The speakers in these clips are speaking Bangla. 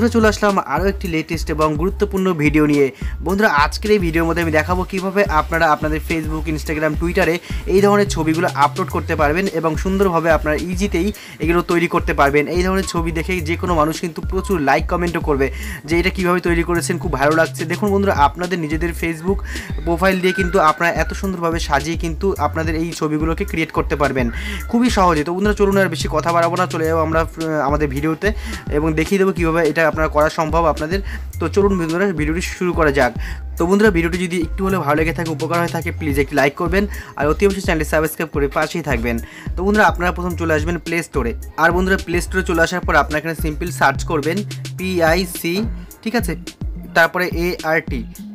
বন্ধুরা চলে আসলাম আরও একটি লেটেস্ট এবং গুরুত্বপূর্ণ ভিডিও নিয়ে। বন্ধুরা আজকের এই ভিডিওর মধ্যে আমি দেখাবো কীভাবে আপনারা আপনাদের ফেসবুক, ইনস্টাগ্রাম, টুইটারে এই ধরনের ছবিগুলো আপলোড করতে পারবেন এবং সুন্দরভাবে আপনারা ইজিতেই এগুলো তৈরি করতে পারবেন। এই ধরনের ছবি দেখে যে কোনো মানুষ কিন্তু প্রচুর লাইক কমেন্টও করবে যে এটা কীভাবে তৈরি করেছেন, খুব ভালো লাগছে। দেখুন বন্ধুরা, আপনাদের নিজেদের ফেসবুক প্রোফাইল দিয়ে কিন্তু আপনারা এত সুন্দরভাবে সাজিয়ে কিন্তু আপনাদের এই ছবিগুলোকে ক্রিয়েট করতে পারবেন খুবই সহজে। তো বন্ধুরা চলুন আর বেশি কথা বাড়াবো না, চলে যাবো আমরা আমাদের ভিডিওতে এবং দেখিয়ে দেবো কীভাবে এটা আপনারা করা সম্ভব আপনাদের। তো চলুন বন্ধুরা ভিডিওটি শুরু করা যাক। তো বন্ধুরা ভিডিওটি যদি একটু হলেও ভালো লেগে থাকে, উপকার হয়ে থাকে, প্লিজ একটি লাইক করবেন আর অতি অবশ্যই চ্যানেলটি সাবস্ক্রাইব করে পাশেই থাকবেন। তো বন্ধুরা আপনারা প্রথম চলে আসবেন প্লে স্টোরে। আর বন্ধুরা প্লে স্টোরে চলে আসার পর আপনারা এখানে সিম্পল সার্চ করবেন PIC, ঠিক আছে, তারপরে ART,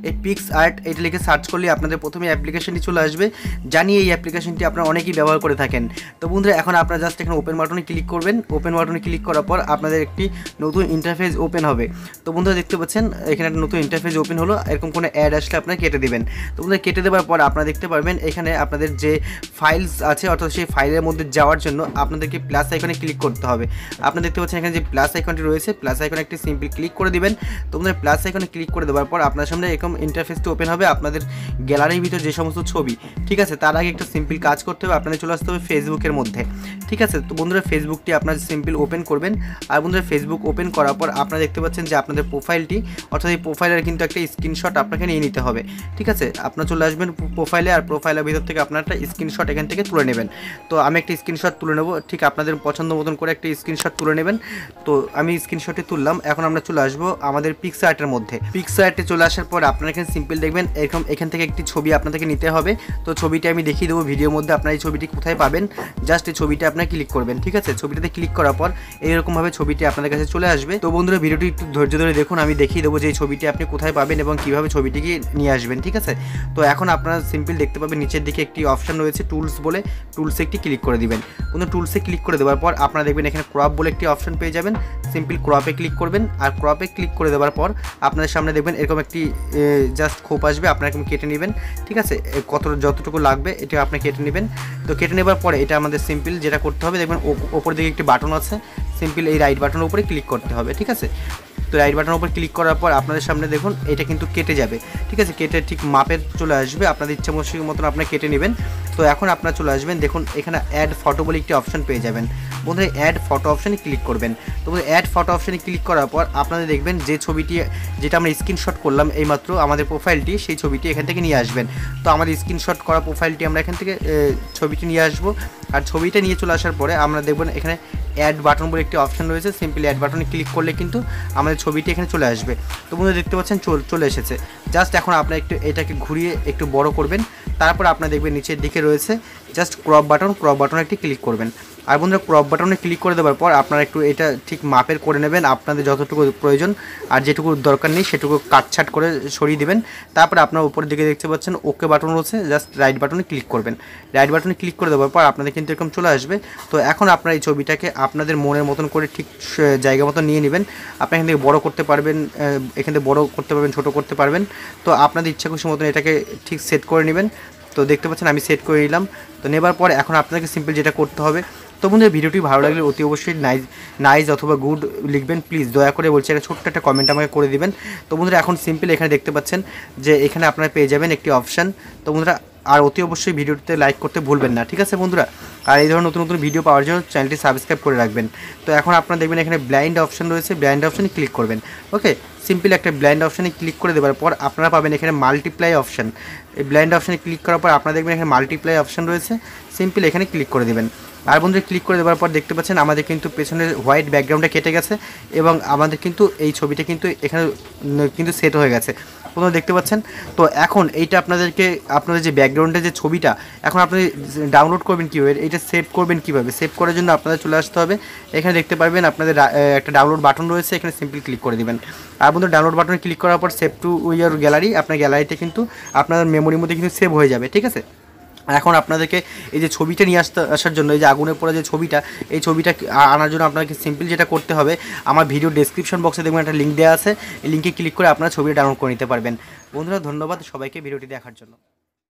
এই পিক্সআর্ট এটা লিখে সার্চ করলে আপনাদের প্রথমে অ্যাপ্লিকেশনটি চলে আসবে। জানি এই অ্যাপ্লিকেশনটি আপনারা অনেকেই ব্যবহার করে থাকেন। তো বন্ধুরা এখন আপনারা জাস্ট এখানে ওপেন বাটনে ক্লিক করবেন। ওপেন বাটনে ক্লিক করার পর আপনাদের একটি নতুন ইন্টারফেস ওপেন হবে। তো বন্ধুরা দেখতে পাচ্ছেন এখানে একটা নতুন ইন্টারফেস ওপেন হলো। এরকম কোনো অ্যাড আসলে আপনারা কেটে দেবেন। তো বন্ধুরা কেটে দেওয়ার পর আপনারা দেখতে পারবেন এখানে আপনাদের যে ফাইলস আছে, অর্থাৎ সেই ফাইলের মধ্যে যাওয়ার জন্য আপনাদেরকে প্লাস আইকনে ক্লিক করতে হবে। আপনারা দেখতে পাচ্ছেন এখানে যে প্লাস আইকনটি রয়েছে, প্লাস আইকনে একটি সিম্পল ক্লিক করে দিবেন। তো বন্ধুরা প্লাস আইকনে ক্লিক করে দেওয়ার পর আপনার সামনে এরকম ইন্টারফেসটি ওপেন হবে। আপনাদের গ্যালারির ভিতর যে সমস্ত ছবি, ঠিক আছে, তার আগে একটা সিম্পল কাজ করতে হবে, আপনাদের চলে আসতে হবে ফেসবুকের মধ্যে, ঠিক আছে। তো বন্ধুরা ফেসবুকটি আপনারা সিম্পল ওপেন করবেন। আর বন্ধুরা ফেসবুক ওপেন করার পর আপনারা দেখতে পাচ্ছেন যে আপনাদের প্রোফাইলটি, অর্থাৎ এই প্রোফাইলের কিন্তু একটা স্ক্রিনশট আপনাকে নিয়ে নিতে হবে, ঠিক আছে। আপনারা চলে আসবেন প্রোফাইলে, আর প্রোফাইলের ভিতর থেকে আপনারা একটা স্ক্রিনশট এখান থেকে তুলে নেবেন। তো আমি একটা স্ক্রিনশট তুলে নেব, ঠিক আপনাদের পছন্দ মতন করে একটা স্ক্রিনশট তুলে নেবেন। তো আমি স্ক্রিনশটটি তুললাম। এখন আমরা চলে আসবো আমাদের পিক্সআর্টের মধ্যে। পিক্সআর্টে চলে আসার পর আপনারা এখানে সিম্পল দেখবেন এরকম এখান থেকে একটি ছবি আপনাদেরকে নিতে হবে। তো ছবিটি আমি দেখিয়ে দেবো ভিডিওর মধ্যে, আপনারা এই ছবিটি কোথায় পাবেন। জাস্ট এই ছবিটা আপনারা ক্লিক করবেন, ঠিক আছে। ছবিটাতে ক্লিক করার পর এইরকমভাবে ছবিটি আপনাদের কাছে চলে আসবে। তো বন্ধুরা ভিডিওটি একটু ধৈর্য ধরে দেখুন, আমি দেখিয়ে দেবো যে এই ছবিটি আপনি কোথায় পাবেন এবং কীভাবে ছবিটিকে নিয়ে আসবেন, ঠিক আছে। তো এখন আপনারা সিম্পল দেখতে পাবেন নিচের দিকে একটি অপশান রয়েছে টুলস বলে, টুলসে একটি ক্লিক করে দিবেন। বন্ধু টুলসে ক্লিক করে দেওয়ার পর আপনারা দেখবেন এখানে ক্রপ বলে একটি অপশান পেয়ে যাবেন। সিম্পল ক্রপে ক্লিক করবেন। আর ক্রপে ক্লিক করে দেওয়ার পর আপনাদের সামনে দেখবেন এরকম একটি জাস্ট খোপ আসবে, আপনারা এরকম কেটে নেবেন, ঠিক আছে। যতটুকু লাগবে এটা আপনি কেটে নেবেন। তো কেটে নেবার পরে এটা আমাদের সিম্পল যেটা করতে হবে, দেখবেন ওপর দিকে একটি বাটন আছে, সিম্পল এই রাইট বাটনের উপরে ক্লিক করতে হবে, ঠিক আছে। তো রাইট বাটনের উপর ক্লিক করার পর আপনাদের সামনে দেখুন এটা কিন্তু কেটে যাবে, ঠিক আছে। কেটে ঠিক মাপের চলে আসবে, আপনাদের ইচ্ছা মতন আপনারা কেটে নেবেন। তো এখন আপনারা চলে আসবেন, দেখুন এখানে অ্যাড ফটো বলে একটি অপশান পেয়ে যাবেন। বন্ধুরা অ্যাড ফটো অপশানে ক্লিক করবেন। তো অ্যাড ফটো অপশানে ক্লিক করার পর আপনাদের দেখবেন যে ছবিটি যেটা আমরা স্ক্রিনশট করলাম এইমাত্র আমাদের প্রোফাইলটি, সেই ছবিটি এখান থেকে নিয়ে আসবেন। তো আমাদের স্ক্রিনশট করা প্রোফাইলটি আমরা এখান থেকে ছবিটি নিয়ে আসবো। আর ছবিটা নিয়ে চলে আসার পরে আমরা দেখবেন এখানে অ্যাড বাটন বলে একটি অপশান রয়েছে, সিম্পলি অ্যাড বাটনে ক্লিক করলে কিন্তু আমাদের ছবিটি এখানে চলে আসবে। তো বন্ধুরা দেখতে পাচ্ছেন চলে এসেছে। জাস্ট এখন আপনারা একটু এটাকে ঘুরিয়ে একটু বড় করবেন। তারপর আপনারা দেখবেন নিচের দিকে রয়েছে জাস্ট ক্রপ বাটনে একটি ক্লিক করবেন। আর বন্ধুরা ক্রপ বাটনে ক্লিক করে দেওয়ার পর আপনারা একটু এটা ঠিক মাপের করে নেবেন, আপনাদের যতটুকু প্রয়োজন, আর যেটুকু দরকার নেই সেটুকু কাটছাট করে সরিয়ে দেবেন। তারপর আপনার উপরের দিকে দেখতে পাচ্ছেন ওকে বাটন রয়েছে, জাস্ট রাইট বাটনে ক্লিক করবেন। রাইট বাটনে ক্লিক করে দেওয়ার পর আপনাদের কিন্তু এরকম চলে আসবে। তো এখন আপনারা এই ছবিটাকে আপনাদের মনের মতন করে ঠিক জায়গা মতো নিয়ে নেবেন। আপনি এখান থেকে বড় করতে পারবেন, এখান থেকে বড় করতে পারবেন, ছোটো করতে পারবেন। তো আপনাদের ইচ্ছা খুশি মতন এটাকে ঠিক সেট করে নেবেন। তো দেখতে পাচ্ছেন আমি সেট করে নিলাম। তো নেবার পর এখন আপনাকে সিম্পল যেটা করতে হবে, তো বন্ধুরা ভিডিওটি ভালো লাগলে অতি অবশ্যই নাইস অথবা গুড লিখবেন, প্লিজ দয়া করে বলছি, একটা ছোট্ট একটা কমেন্ট আমাকে করে দিবেন। তো বন্ধুরা এখন সিম্পল এখানে দেখতে পাচ্ছেন যে এখানে আপনারা পেয়ে যাবেন একটি অপশান। তো বন্ধুরা আর অতি অবশ্যই ভিডিওটিতে লাইক করতে ভুলবেন না, ঠিক আছে বন্ধুরা। আর এই ধরনের নতুন নতুন ভিডিও পাওয়ার জন্য চ্যানেলটি সাবস্ক্রাইব করে রাখবেন। তো এখন আপনারা দেখবেন এখানে ব্লাইন্ড অপশান রয়েছে, ব্লাইন্ড অপশানে ক্লিক করবেন। ওকে, সিম্পল একটা ব্লাইন্ড অপশানে ক্লিক করে দেওয়ার পর আপনারা পাবেন এখানে মাল্টিপ্লাই অপশান। এই ব্লাইন্ড অপশানে ক্লিক করার পর আপনারা দেখবেন এখানে মাল্টিপ্লাই অপশান রয়েছে, সিম্পল এখানে ক্লিক করে দেবেন। আর বন্ধুরা ক্লিক করে দেওয়ার পর দেখতে পাচ্ছেন আমাদের কিন্তু পেছনের হোয়াইট ব্যাকগ্রাউন্ডটা কেটে গেছে এবং আমাদের কিন্তু এই ছবিটা কিন্তু এখানে কিন্তু সেট হয়ে গেছে, আপনারা দেখতে পাচ্ছেন। তো এখন এইটা আপনাদের যে ব্যাকগ্রাউন্ডের যে ছবিটা এখন আপনি ডাউনলোড করবেন কীভাবে, এইটা সেভ করবেন কীভাবে, সেভ করার জন্য আপনাদের চলে আসতে হবে। এখানে দেখতে পারবেন আপনাদের একটা ডাউনলোড বাটন রয়েছে, এখানে সিম্পলি ক্লিক করে দেবেন। আর বন্ধুরা ডাউনলোড বাটনে ক্লিক করার পর সেভ টু ইয়োর গ্যালারি, আপনার গ্যালারিতে কিন্তু আপনার মেমোরির মধ্যে কিন্তু সেভ হয়ে যাবে, ঠিক আছে। এখন আপনাদেরকে এই যে ছবিটা নিয়ে আসার জন্য, এই যে আগুনের পরে যে ছবিটা, এই ছবিটা আনার জন্য আপনাকে সিম্পল যেটা করতে হবে, আমার ভিডিও ডেসক্রিপশন বক্সে দেখবেন একটা লিঙ্ক দেওয়া আছে, এই লিঙ্কে ক্লিক করে আপনারা ছবিটা ডাউনলোড করে নিতে পারবেন। বন্ধুরা ধন্যবাদ সবাইকে ভিডিওটি দেখার জন্য।